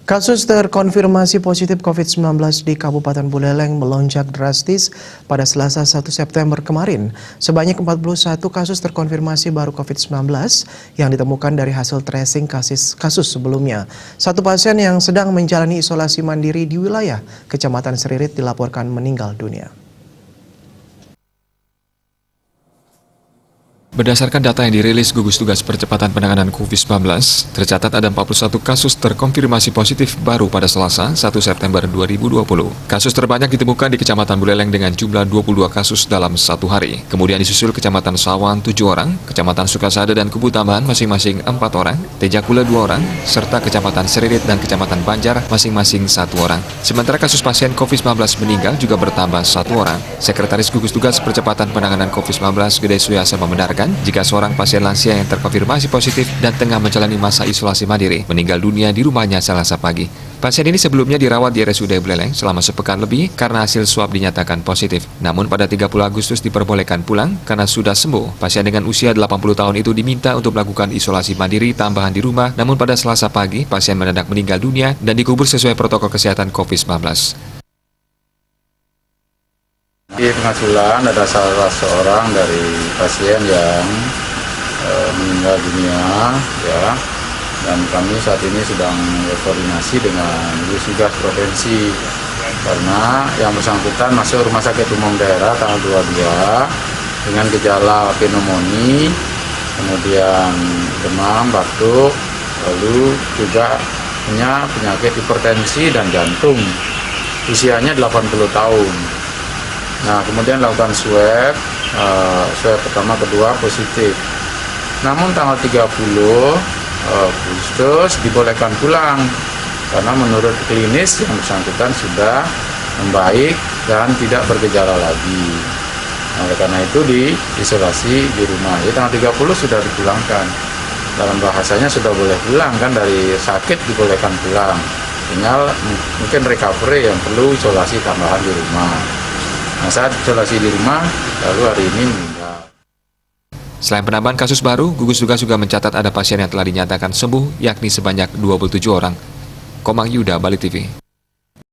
Kasus terkonfirmasi positif COVID-19 di Kabupaten Buleleng melonjak drastis pada Selasa 1 September kemarin. Sebanyak 41 kasus terkonfirmasi baru COVID-19 yang ditemukan dari hasil tracing kasus sebelumnya. Satu pasien yang sedang menjalani isolasi mandiri di wilayah Kecamatan Seririt dilaporkan meninggal dunia. Berdasarkan data yang dirilis Gugus Tugas Percepatan Penanganan COVID-19, tercatat ada 41 kasus terkonfirmasi positif baru pada Selasa 1 September 2020. Kasus terbanyak ditemukan di Kecamatan Buleleng dengan jumlah 22 kasus dalam satu hari. Kemudian disusul Kecamatan Sawan 7 orang, Kecamatan Sukasada dan Kubu Tambahan masing-masing 4 orang, Tejakula 2 orang, serta Kecamatan Seririt dan Kecamatan Banjar masing-masing 1 orang. Sementara kasus pasien COVID-19 meninggal juga bertambah 1 orang. Sekretaris Gugus Tugas Percepatan Penanganan COVID-19 Gede Suyasa membenarkan jika seorang pasien lansia yang terkonfirmasi positif dan tengah menjalani masa isolasi mandiri meninggal dunia di rumahnya Selasa pagi. Pasien ini sebelumnya dirawat di RSUD Buleleng selama sepekan lebih karena hasil swab dinyatakan positif. Namun pada 30 Agustus diperbolehkan pulang karena sudah sembuh. Pasien dengan usia 80 tahun itu diminta untuk melakukan isolasi mandiri tambahan di rumah, namun pada Selasa pagi pasien mendadak meninggal dunia dan dikubur sesuai protokol kesehatan COVID-19. Di pengasuhan ada salah seorang dari pasien yang meninggal dunia, ya, dan kami saat ini sedang berkoordinasi dengan gugus tugas provinsi karena yang bersangkutan masuk rumah sakit umum daerah tanggal 22 dengan gejala pneumonia, kemudian demam, batuk, lalu juga punya penyakit hipertensi dan jantung, usianya 80 tahun. Nah, kemudian lakukan swab pertama, kedua positif. Namun tanggal 30 Agustus dibolehkan pulang karena menurut klinis yang bersangkutan sudah membaik dan tidak bergejala lagi. Nah, oleh karena itu diisolasi di rumah. Jadi tanggal 30 sudah dipulangkan. Dalam bahasanya sudah boleh pulang kan, dari sakit dibolehkan pulang. Tinggal mungkin recovery yang perlu isolasi tambahan di rumah. Nah, saat isolasi di rumah, lalu hari ini meninggal. Selain penambahan kasus baru, gugus tugas juga mencatat ada pasien yang telah dinyatakan sembuh, yakni sebanyak 27 orang. Komang Yuda, Bali TV.